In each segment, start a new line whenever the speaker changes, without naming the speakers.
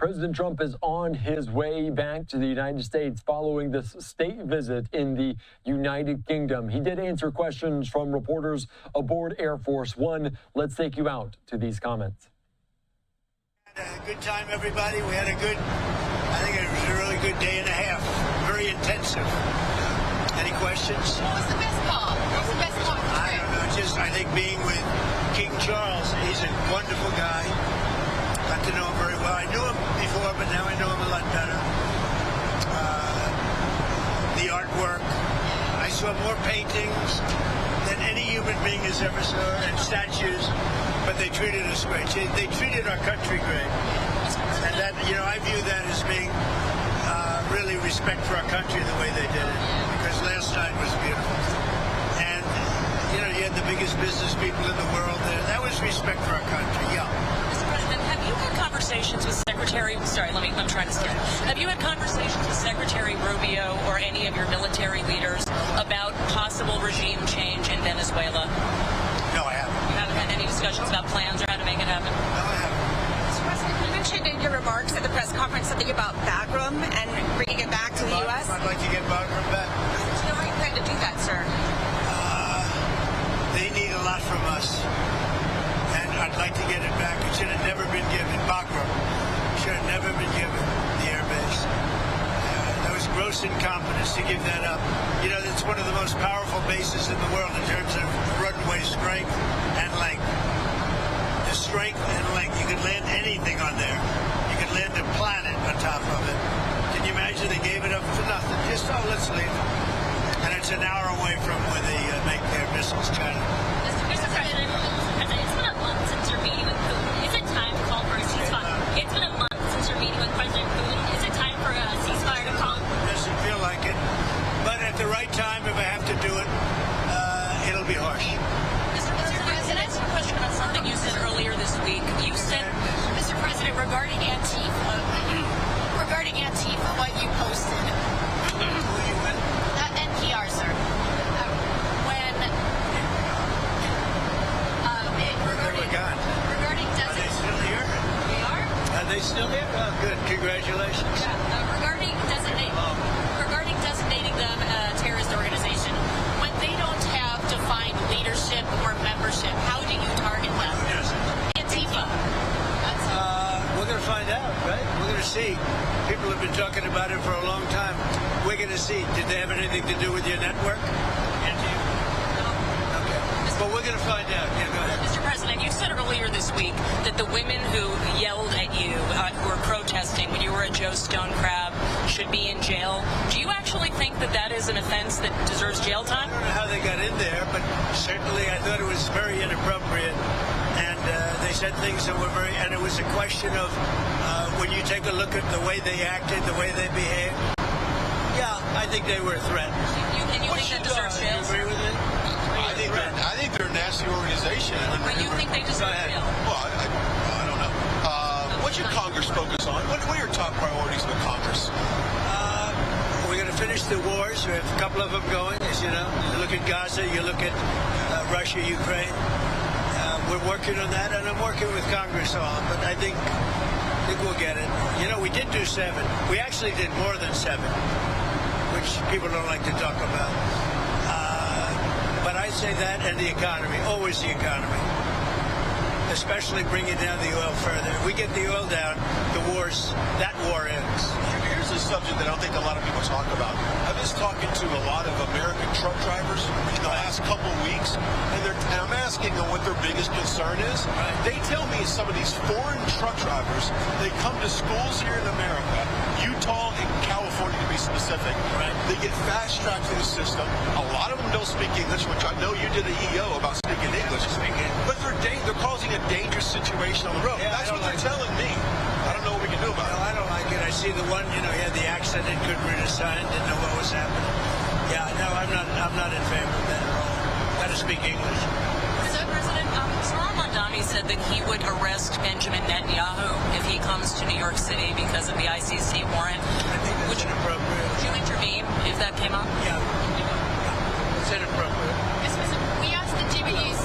President Trump is on his way back to the United States following this state visit in the United Kingdom. He did answer questions from reporters aboard Air Force One. Let's take you out to these comments.
Good time, everybody. We had I think it was a really good day and a half. Very intensive. Any questions?
What was the best part? What was the best part?
I don't know. I think being with King Charles, he's a wonderful guy. Got to know him very well. I knew him before, but now I know him a lot better. The artwork. I saw more paintings than any human being has ever saw, and statues, but they treated us great. They treated our country great. And that, I view that as being really respect for our country the way they did it, because last night was beautiful. And, you had the biggest business people in the world there. That was respect for our country, yeah.
Mr. President, have you had conversations with I'm trying to skip. Have you had conversations with Secretary Rubio or any of your military leaders about possible regime change in Venezuela?
No, I haven't.
You haven't had any discussions about plans or how to make it happen?
No, I haven't.
Mr. President, you mentioned in your remarks at the press conference something about Bagram and bringing it back to the U.S.
I'd like to get Bagram back.
So how are you planning to do that, sir?
They need a lot from us, and I'd like to get it back. It should have never been given. Bagram should have never been given the air base. That was gross incompetence to give that up. It's one of the most powerful bases in the world in terms of runway strength and length. The strength and length. You could land anything on there. You could land a planet on top of it. Can you imagine they gave it up for nothing? Just, let's leave. And it's an hour away from where they make their missiles, China.
Mr. President, it's been a month since you're meeting with Putin. Is it time to call for a ceasefire? It's been a month since you're meeting with President Putin. Is it time for a ceasefire to call?
It doesn't feel like it. But at the right time, if I have to do it, it'll be harsh.
Mr. President, can I ask a question about something you said earlier this week? You said,
Mr. President, regarding Antifa, what you posted.
Who you with?
NPR, sir. Regarding
Are they still here?
we are?
Are they still here? Oh, good. Congratulations.
Regarding designating them a terrorist organization, when they don't have defined leadership or membership, how do you target them?
Who doesn't?
Antifa.
We're going to find out, right? We're going to see. People have been talking about it for a long time. We're going to see. Did they have anything to do with your network? Okay. But we're going to find out. Yeah, go ahead.
Mr. President, you said earlier this week that the women who yelled at you, who were protesting when you were at Joe Stone Crab, should be in jail. Do you actually think that that is an offense that deserves jail time?
I don't know how they got in there, but certainly I thought it was very inappropriate. And they said things that were and it was a question of when you take a look at the way they acted, the way they behaved. Yeah, I think they were a threat.
And you think that deserves jail?
Do you agree with it?
I think they're a nasty organization.
But you think they deserve jail?
Well, I don't know. What should Congress focus on? What are your top priorities with Congress?
We're going to finish the wars. We have a couple of them going, as you know. You look at Gaza, you look at Russia, Ukraine. We're working on that, and I'm working with Congress on. But I think we'll get it. We did do 7. We actually did more than 7, which people don't like to talk about. But I say that and the economy, always the economy. Especially bringing down the oil further. If we get the oil down, that war ends.
Here's a subject that I don't think a lot of people talk about. I've been talking to a lot of American truck drivers in the last couple of weeks, and I'm asking them what their biggest concern is.
Right.
They tell me some of these foreign truck drivers, they come to schools here in America, Utah and California to be specific.
Right.
They get fast-tracked through the system. A lot of them don't speak English, which I know you did an EO about speaking English. But they're causing a dangerous situation on the road.
Yeah,
That's what they're telling me. I don't know what we can do about it.
I don't like it. I see the one, he had the accident, couldn't read a sign, didn't know what was happening. Yeah, no, I'm not in favor of that at all. Got to speak English.
So, President, Salam Mandani said that he would arrest Benjamin Netanyahu if he comes to New York City because of the ICC warrant.
I think that's inappropriate.
Would you intervene if that came up?
Yeah. It's inappropriate.
Mr. President, we asked TV News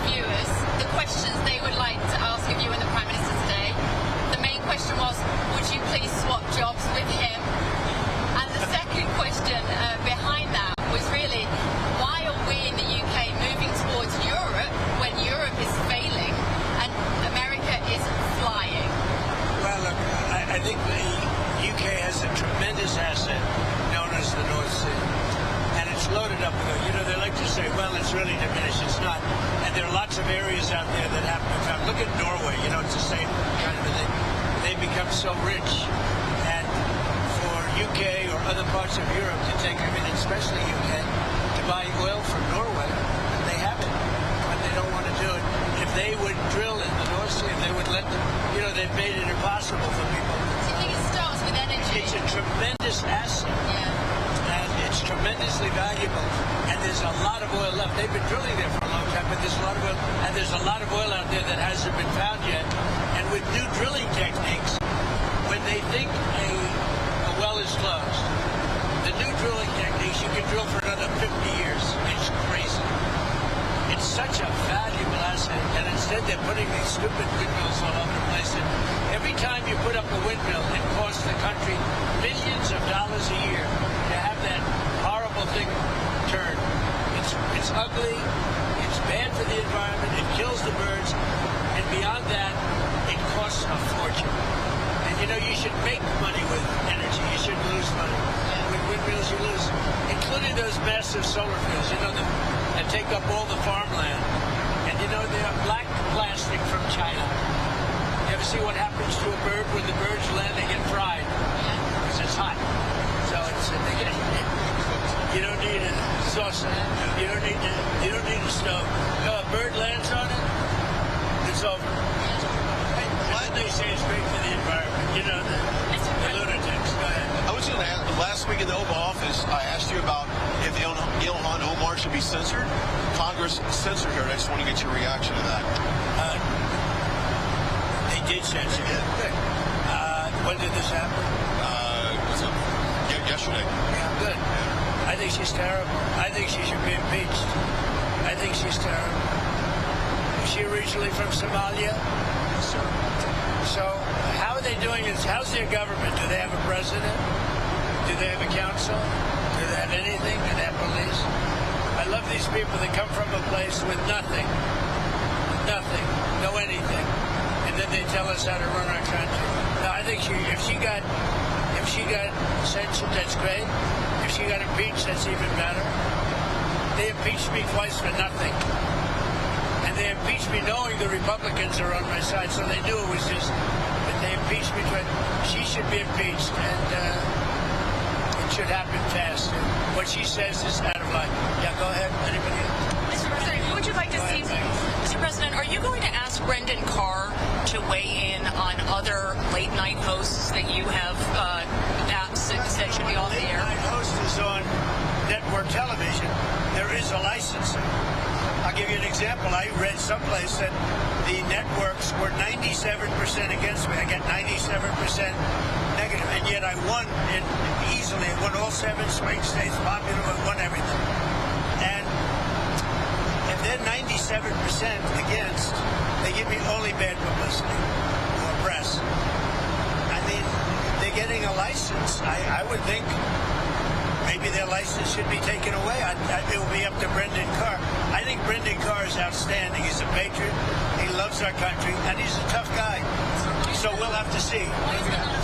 viewers the questions they would like to ask of you and the Prime Minister today. The main question was,
think the UK has a tremendous asset known as the North Sea. And it's loaded up with, they like to say, well, it's really diminished. It's not. And there are lots of areas out there that haven't been found. Look at Norway. It's the same kind of a thing. They've become so rich. And for UK or other parts of Europe to take, especially UK, to buy oil from Norway, they haven't. But they don't want to do it. If they would drill in the North Sea, if they would let them, they've made it impossible for people.
So you think it starts with energy?
It's a tremendous asset.
Yeah.
And it's tremendously valuable. And there's a lot of oil left. They've been drilling there for a long time, but there's a lot of oil. And there's a lot of oil out there that hasn't been found yet. And with new drilling techniques, when they think a well is closed, the new drilling techniques, you can drill for another 50 years. It's crazy. It's such a valuable asset, and instead they're putting these stupid windmills all over the place. And every time you put up a windmill, it costs the country billions of dollars a year to have that horrible thing turn. It's ugly, it's bad for the environment, it kills the birds, and beyond that, it costs a fortune. And you should make money with energy, you shouldn't lose money. With windmills you lose, including those massive solar fields, that take up all the farmland. And they're black plastic from China. You ever see what happens to a bird when the birds land? They get fried because it's hot. So you don't need a saucer. You don't need a stove. No, a bird lands on it, it's over. And they say it's great for the environment. The lunatics. Go ahead.
I was going to ask, last week in the Oval Office, I asked you about if Ilhan Omar should be censored. Congress censored her. I just want to get your reaction to that.
They did censor her. Good. When did this happen?
Yesterday.
Yeah, good. I think she's terrible. I think she should be impeached. I think she's terrible. Is she originally from Somalia?
Yes, sir.
So how are they doing this? How's their government? Do they have a president? Do they have a council? Do they have anything? Do they have police? I love these people that come from a place with nothing, no anything, and then they tell us how to run our country. No, I think if she got censored, that's great. If she got impeached, that's even better. They impeached me twice for nothing. And they impeached me knowing the Republicans are on my side, so they knew it was just, but they impeached me twice. She should be impeached, and it should happen fast. What she says is out of line. Yeah, go ahead. Anybody else?
Mr. President, would you like to see, Mr. President, are you going to ask Brendan Carr to weigh in on other late-night hosts that you have said should be off the air?
Late-night host is on network television. There is a licensing. I'll give you an example. I read someplace that the networks were 97% against me. I got 97% negative, and yet I won easily. I won all 7 swing states, popular, I won everything. And if they're 97% against, they give me only bad publicity or press. I mean, they're getting a license. I would think maybe their license should be taken away. It will be up to Brendan Carr. I think Brendan Carr is outstanding. He's a patriot. He loves our country, and he's a tough guy. So we'll have to see.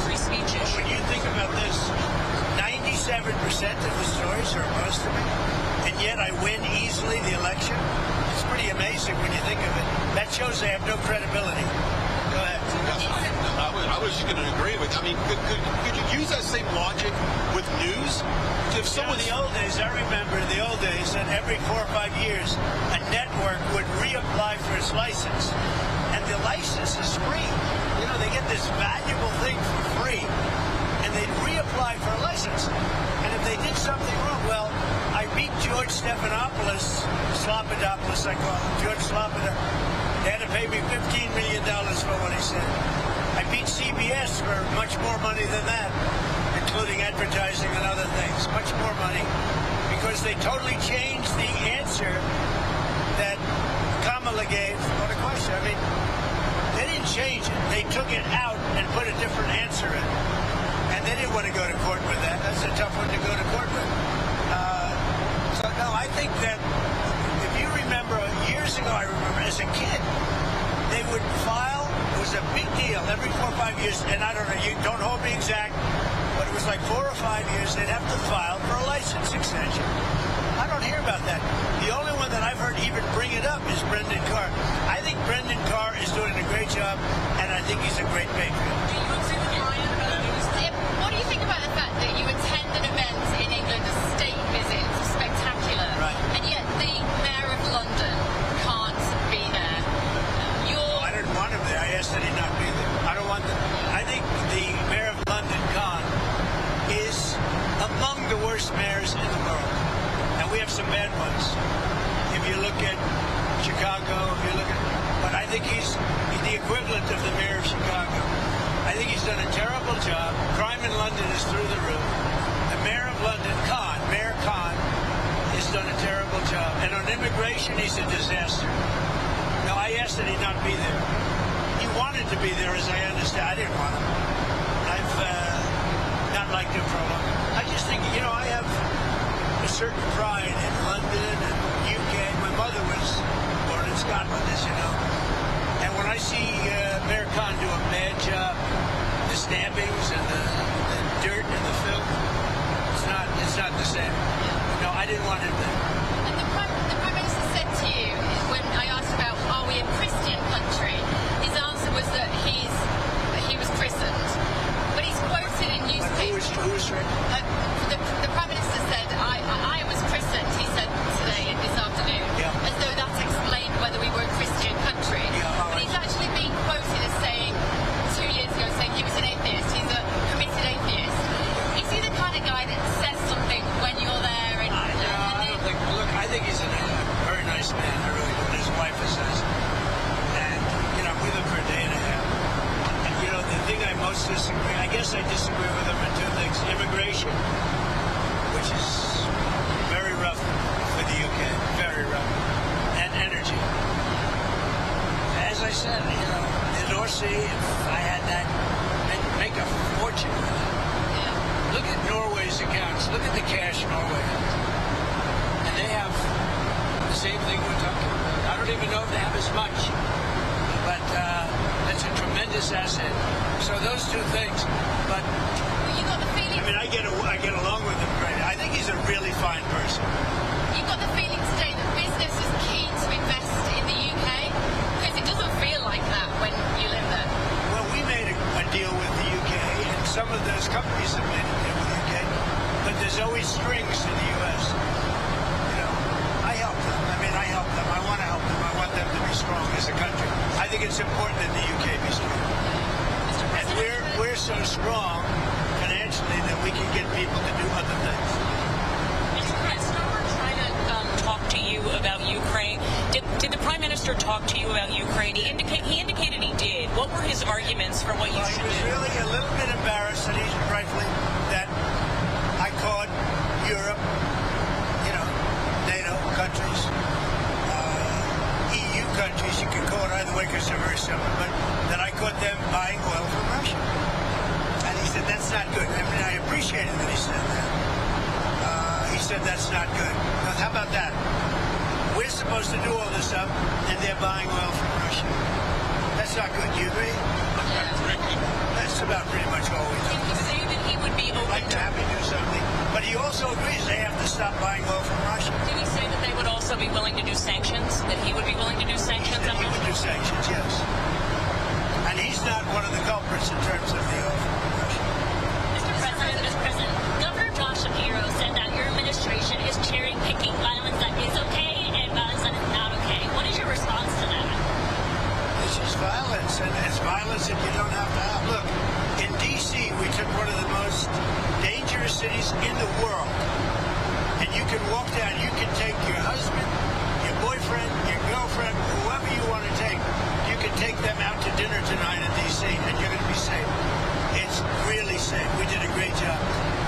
Free speech issue.
When you think about this, 97% of the stories are opposed to me, and yet I win easily the election. It's pretty amazing when you think of it. That shows they have no credibility. Go ahead.
I was just going to agree with. I mean, could you use that same logic with news? If someone
in the old days, I remember in the old days that every 4 or 5 years, a network would reapply for its license, and the license is free. You know, they get this valuable thing for free, and they'd reapply for a license. And if they did something wrong, well, I beat George Stephanopoulos, Slopadopoulos, I call him, George Slopadopoulos. They had to pay me $15 million for what he said. I beat CBS for much more money than that, including advertising and other things. Much more money, because they totally changed the answer that Camilla gave on the question. I mean, they didn't change it. They took it out and put a different answer in. And they didn't want to go to court with that. That's a tough one to go to court with. So, no, I think that if you remember, years ago, I remember, as a kid, they would file, it was a big deal every 4 or 5 years, and I don't know, you don't hold me exact, but it was like 4 or 5 years they'd have to file for a license extension. I don't hear about that. The only one that I've heard even bring it up is Brendan Carr. I think Brendan Carr is doing a great job, and I think he's a great patriot.
Do you agree with Ryan about the news?
What do you think about the fact that you attend an event in England, a state visit, it's spectacular,
Right.
and yet the Mayor of London can't be there?
I didn't want him there. I asked that he not be there. I don't want them. I think the Mayor of London, Khan, is among the worst mayors in the world. And we have some bad ones. If you look at Chicago, but I think he's the equivalent of the mayor of Chicago. I think he's done a terrible job. Crime in London is through the roof. The Mayor of London, Mayor Khan, has done a terrible job. And on immigration, he's a disaster. No, I asked that he not be there. He wanted to be there, as I understand. I didn't want him. I've not liked him for a long time. I just think, I have a certain pride in London and UK. My mother was born in Scotland, as you know. And when I see Mayor Khan do a bad job, the stabbings and the dirt and the filth, it's not the same. No, I didn't want him there.
And the Prime Minister said to you, when I asked about, are we a Christian country, his answer was that he was christened. But he's quoted in newspapers.
Who was right?
The Prime Minister said, I was christened, he said today, this afternoon, as though that explained whether we were a Christian country. But he's actually been quoted as saying, 2 years ago, saying he was an atheist. He's a committed atheist. Is he the kind of guy that says something when you're there?
I think he's a very nice man. I really do. His wife is nice. And, we live for a day and a half. And, the thing I most disagree, I guess I disagree with him on two things. Immigration, which is very rough for the UK. Very rough. And energy. As I said, the North Sea, if I had that, I'd make a fortune with it. Look at Norway's accounts. Look at the cash Norway has. And they have the same thing we're talking about. I don't even know if they have as much. But that's a tremendous asset. So those two things. But
you got the feeling.
I get along with him great. I think he's a really fine person.
You got the feeling today that business is keen to invest in the UK? Because it doesn't feel like that when you live there.
Well, we made a deal with the UK, and some of those companies have made a deal with the UK. But there's always strings to the US. I help them. I help them. I want to help them. I want them to be strong as a country. I think it's important that the UK be strong. And we're so strong financially that we can get people to do other things.
Mr. President, we're trying to talk to you about Ukraine. Did the Prime Minister talk to you about Ukraine? He indicated he did. What were his arguments for what you should do?
He was really a little bit embarrassed, and he's rightfully, that I called Europe, NATO countries, EU countries, you can call it either way because they're very similar, but that I caught them buying oil from Russia. And he said, that's not good. I appreciated that he said that. He said, that's not good. Now, how about that? We're supposed to do all this stuff, and they're buying oil from Russia. That's not good. Do you agree? That's about pretty much all we do.
Did he say that he would be open
I'd like to have to do something. But he also agrees they have to stop buying oil from Russia.
Did he say that they would also be willing to do sanctions? That he would be willing to do sanctions?
He would do sanctions, yes. And he's not one of the culprits in terms of the oil from Russia.
Mr. President, Governor Josh Shapiro said that your administration is cherry-picking violence that is okay and violence that is not okay. What is your response to that?
It's just violence, and it's violence that you don't have to have. Look, in D.C., we took one of the most dangerous cities in the world. And you can walk down, you can take your husband, your boyfriend, your girlfriend, whoever you want to take. You can take them out to dinner tonight in D.C., and you're going to be safe. It's really safe. We did a great job.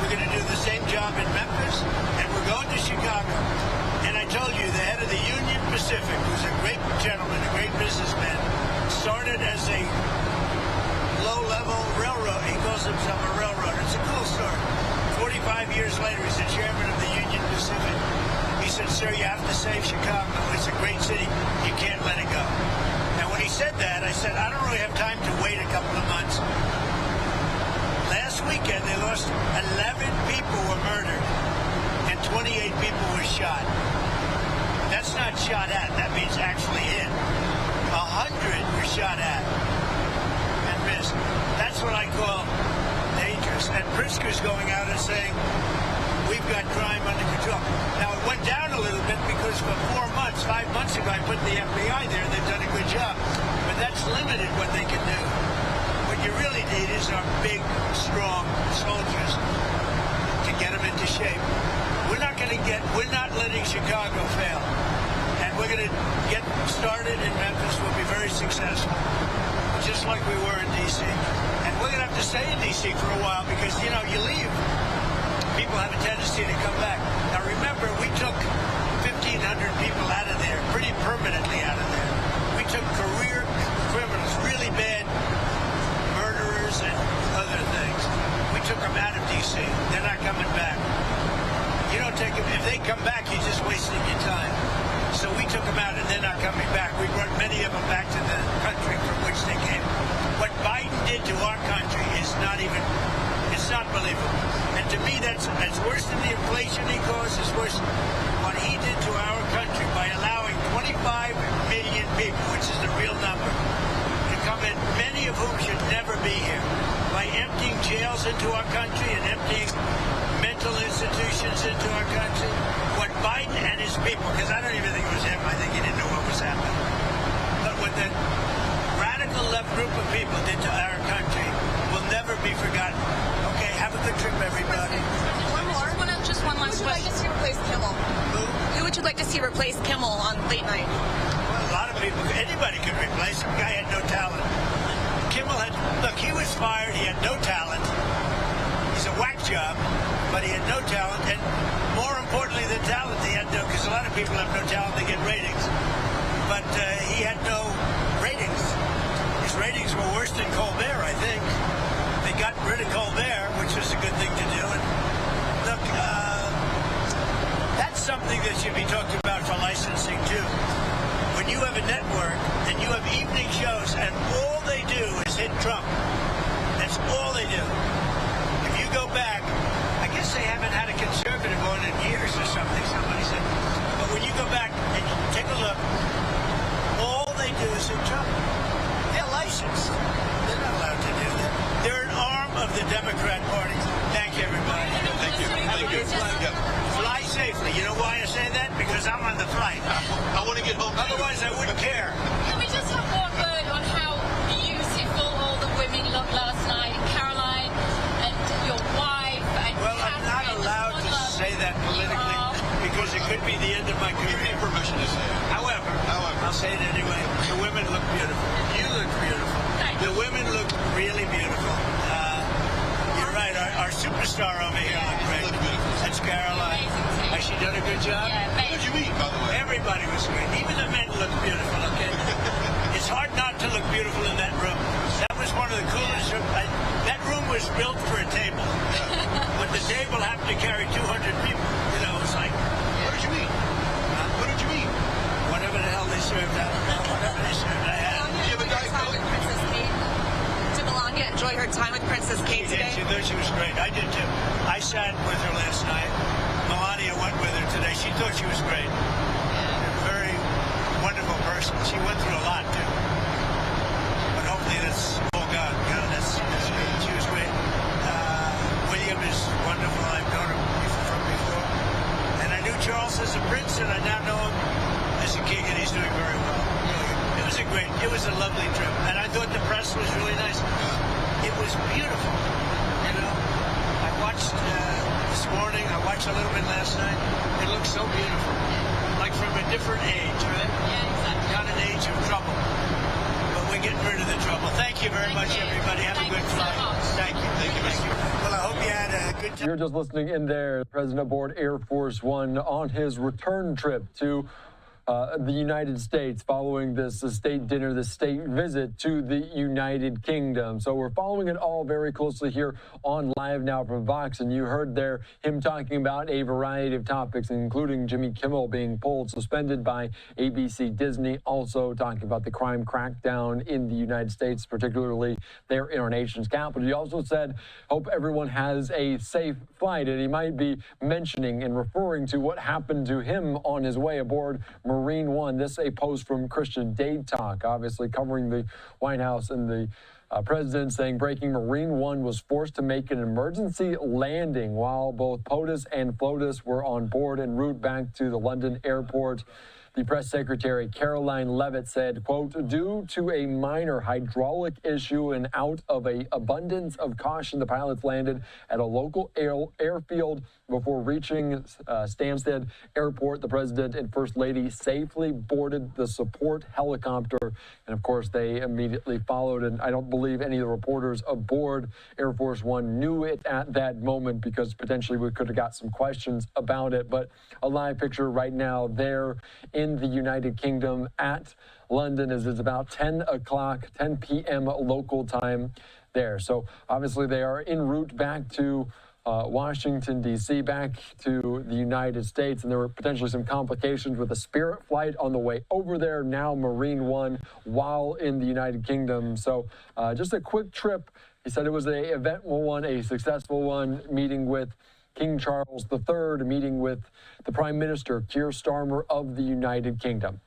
We're going to do the same job in Memphis, and we're going to Chicago. And I told you, the head of the Union Pacific, who's a great gentleman, a great businessman, started as a low-level railroad. He calls himself a railroader. It's a cool story. 45 years later, he's the chairman of the Union Pacific. He said, sir, you have to save Chicago. It's a great city. You can't let it go. And when he said that, I said, I don't really have time to wait a couple of months. Last weekend, they lost 11 people were murdered and 28 people were shot. That's not shot at. That means actually in. 100 were shot at and missed. That's what I call dangerous. And Pritzker's going out and saying, we've got crime under control. Now, it went down a little bit because for 4 months, 5 months ago, I put the FBI there. They've done a good job. But that's limited what they can do. What you really need is our big, strong soldiers to get them into shape. We're not letting Chicago fail. And we're going to get started in Memphis. We'll be very successful, just like we were in D.C. And we're going to have to stay in D.C. for a while because, you know, you leave, people have a tendency to come back. Now, remember, we took 1,500 people out of there, pretty permanently out of there. We took career criminals, really bad murderers and other things. We took them out of D.C. They're not coming back. You don't take them. If they come back, you're just wasting your time. So we took them out, and they're not coming back. We brought many of them back to the country from which they came. What Biden did to our country is not even, it's not believable. And to me, that's worse than the inflation he caused. It's worse what he did to our country by allowing 25 million people, which is the real number, to come in, many of whom should never be here, by emptying jails into our country and emptying mental institutions into our country. What Biden and his people, because I don't even think it was him, I think he didn't know what was happening. But what the radical left group of people did to our country will never be forgotten. Okay, have a good trip, everybody.
One more. Just one last question. Who would you like to see replace Kimmel? Who would you like to see replace Kimmel on late night?
Well, a lot of people, anybody could replace him. The guy had no talent. Kimmel had, look, he was fired, he had no talent. He's a whack job, but he had no talent, and more importantly than talent, he had no, because a lot of people have no talent, they get ratings. But he had no ratings. His ratings were worse than Colbert, I think. They got rid of Colbert, which was a good thing to do. And look, that's something that should be talked about for licensing, too. When you have a network and you have evening shows and all they do is hit Trump, that's all they do. If you go back, I guess they haven't had a conservative on in years or something, somebody said. But when you go back and you take a look, all they do is hit Trump. They're licensed. They're not allowed to do that. They're an arm of the Democrat Party. Thank you, everybody.
Thank you.
Have a good flight. Fly safely. You know why I say that? Because I'm on the flight.
I want to get home.
Otherwise, I wouldn't care.
Can we just have one word on how beautiful all the women looked last night? Caroline and your wife and
Well, I'm not
Catherine,
allowed to say that politically because it could be the end of my
Give me
career.
permission to say it.
However, I'll say it anyway. The women look beautiful. You look beautiful.
Thank
The women look really beautiful. You're right. Our superstar over here looked great.
Looked beautiful.
That's Caroline.
Amazing too.
Has she done a good job?
Yeah,
What did you eat, by the way?
Everybody was great. Even the men looked beautiful, okay? It's hard not to look beautiful in that room. That was one of the coolest rooms. That room was built for a table. But the table happened to carry 200 people. You know, it's like,
What did you eat? What did you eat?
whatever the hell they served. I don't know. Whatever they served, I had.
You have a Diet
Time
Coke?
with Princess Kate. Did Melania enjoy her time with Princess Kate
She did.
today?
She thought she was great. I did too. I sat with her last night. Melania went with her today. She thought she was great. A very wonderful person. She went through a lot too. But hopefully that's all gone. You know, that's she was great. William is wonderful. I've known him from before. And I knew Charles as a prince, and I now know him as a king, and he's doing very well. It was a lovely trip. And I thought the press was really nice. It was beautiful. You know, I watched this morning. I watched a little bit last night. It looks so beautiful. Like from a different age, right?
Yeah, exactly.
Not an age of trouble. But we're getting rid of the trouble. Thank you very much, everybody. Have a good flight. Thank you. Thank you. Well, I hope you had a good time.
You're just listening in there. President aboard Air Force One on his return trip to the United States following this state dinner, the state visit to the United Kingdom. So we're following it all very closely here on Live Now from Vox, and you heard there him talking about a variety of topics, including Jimmy Kimmel being pulled, suspended by ABC Disney, also talking about the crime crackdown in the United States, particularly there in our nation's capital. He also said, hope everyone has a safe flight, and he might be mentioning and referring to what happened to him on his way aboard Marine One. This a post from Christian Dade Talk, obviously covering the White House and the president saying breaking Marine One was forced to make an emergency landing while both POTUS and FLOTUS were on board en route back to the London airport. The press secretary, Caroline Levitt, said, quote, due to a minor hydraulic issue and out of an abundance of caution, the pilots landed at a local airfield before reaching Stansted Airport. The president and first lady safely boarded the support helicopter. And of course, they immediately followed. And I don't believe any of the reporters aboard Air Force One knew it at that moment, because potentially we could have got some questions about it. But a live picture right now there in the United Kingdom at London as it's about 10 p.m. local time there. So obviously they are en route back to Washington, D.C., back to the United States, and there were potentially some complications with a Spirit flight on the way over there, now Marine One, while in the United Kingdom. So just a quick trip. He said it was an eventful one, a successful one, meeting with King Charles III, meeting with the Prime Minister, Keir Starmer of the United Kingdom.